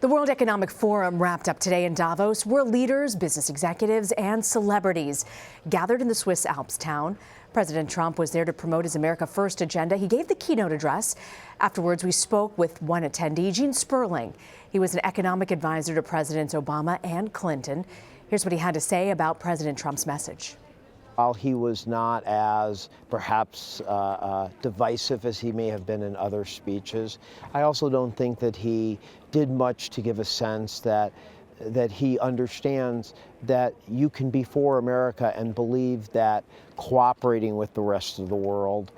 The World Economic Forum wrapped up today in Davos. World leaders, business executives, and celebrities gathered in the Swiss Alps town. President Trump was there to promote his America First agenda. He gave the keynote address. Afterwards, we spoke with one attendee, Gene Sperling. He was an economic advisor to Presidents Obama and Clinton. Here's what he had to say about President Trump's message. While he was not as perhaps divisive as he may have been in other speeches, I also don't think that he did much to give a sense that he understands that you can be for America and believe that cooperating with the rest of the world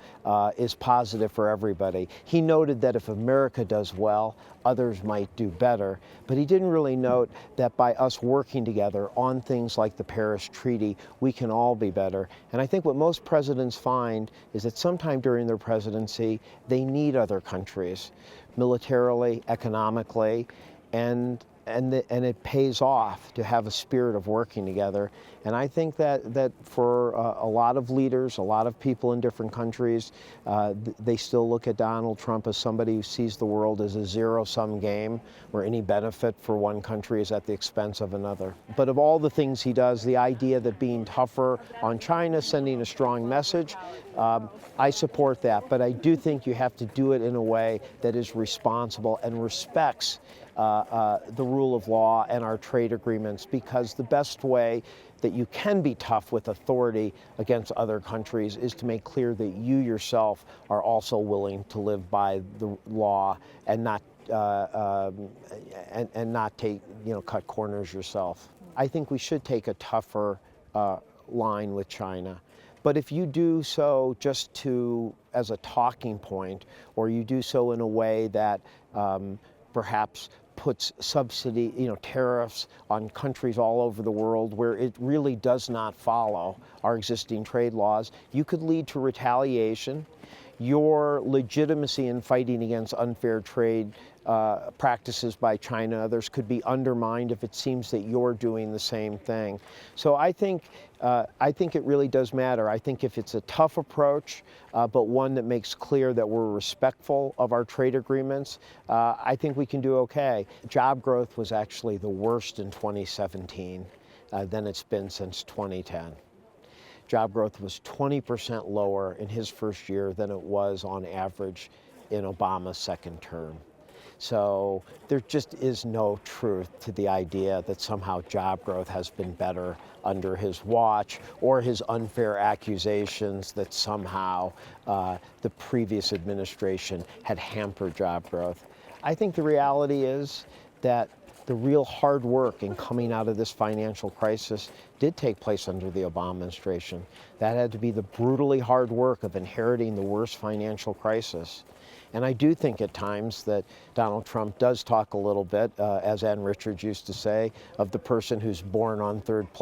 is positive for everybody. He noted that if America does well, others might do better, but he didn't really note that by us working together on things like the Paris Treaty, we can all be better. And I think what most presidents find is that sometime during their presidency, they need other countries, militarily, economically, and it pays off to have a spirit of working together. And I think that for a lot of leaders, a lot of people in different countries, they still look at Donald Trump as somebody who sees the world as a zero-sum game where any benefit for one country is at the expense of another. But of all the things he does, the idea that being tougher on China, sending a strong message, I support that. But I do think you have to do it in a way that is responsible and respects the rule of law and our trade agreements, because the best way that you can be tough with authority against other countries is to make clear that you yourself are also willing to live by the law and not cut corners yourself. I think we should take a tougher line with China. But if you do so just as a talking point, or you do so in a way that perhaps puts tariffs on countries all over the world where it really does not follow our existing trade laws, you could lead to retaliation. Your legitimacy in fighting against unfair trade practices by China, others, could be undermined if it seems that you're doing the same thing. So I think it really does matter. I think if it's a tough approach, but one that makes clear that we're respectful of our trade agreements, I think we can do okay. Job growth was actually the worst in 2017 than it's been since 2010. Job growth was 20% lower in his first year than it was on average in Obama's second term. So there just is no truth to the idea that somehow job growth has been better under his watch, or his unfair accusations that somehow the previous administration had hampered job growth. I think the reality is that the real hard work in coming out of this financial crisis did take place under the Obama administration. That had to be the brutally hard work of inheriting the worst financial crisis. And I do think at times that Donald Trump does talk a little bit, as Ann Richards used to say, of the person who's born on third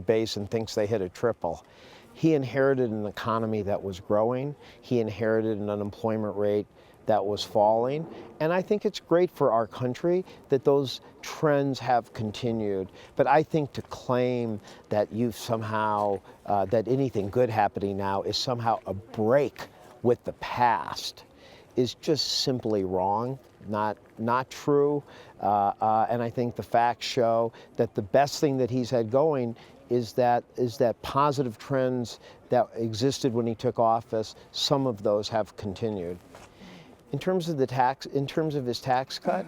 base and thinks they hit a triple. He inherited an economy that was growing. He inherited an unemployment rate that was falling. And I think it's great for our country that those trends have continued. But I think to claim that you've somehow, that anything good happening now is somehow a break with the past is just simply wrong, not true. And I think the facts show that the best thing that he's had going is that positive trends that existed when he took office, some of those have continued. In terms of his tax cut,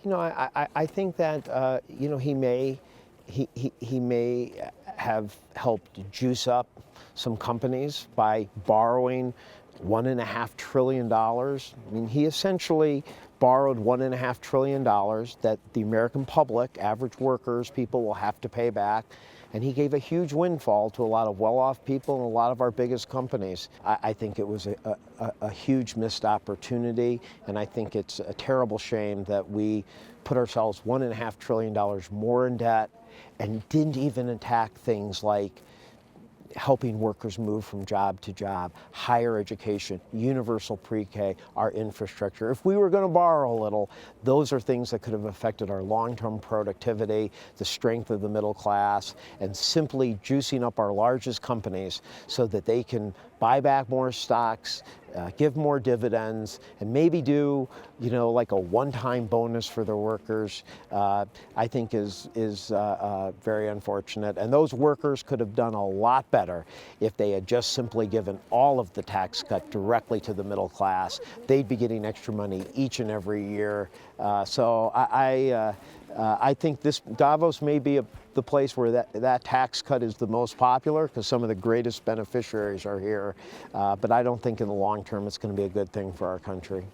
I think that he may have helped juice up some companies by borrowing $1.5 trillion. I mean, he essentially borrowed $1.5 trillion that the American public, average workers, people will have to pay back. And he gave a huge windfall to a lot of well-off people and a lot of our biggest companies. I think it was a huge missed opportunity, and I think it's a terrible shame that we put ourselves $1.5 trillion more in debt and didn't even attack things like helping workers move from job to job, higher education, universal pre-K, our infrastructure. If we were going to borrow a little, those are things that could have affected our long-term productivity, the strength of the middle class, and simply juicing up our largest companies so that they can buy back more stocks, give more dividends, and maybe do, like a one-time bonus for the workers, I think is very unfortunate. And those workers could have done a lot better if they had just simply given all of the tax cut directly to the middle class. They'd be getting extra money each and every year. So I think this Davos may be the place where that tax cut is the most popular, because some of the greatest beneficiaries are here. But I don't think in the long term it's going to be a good thing for our country.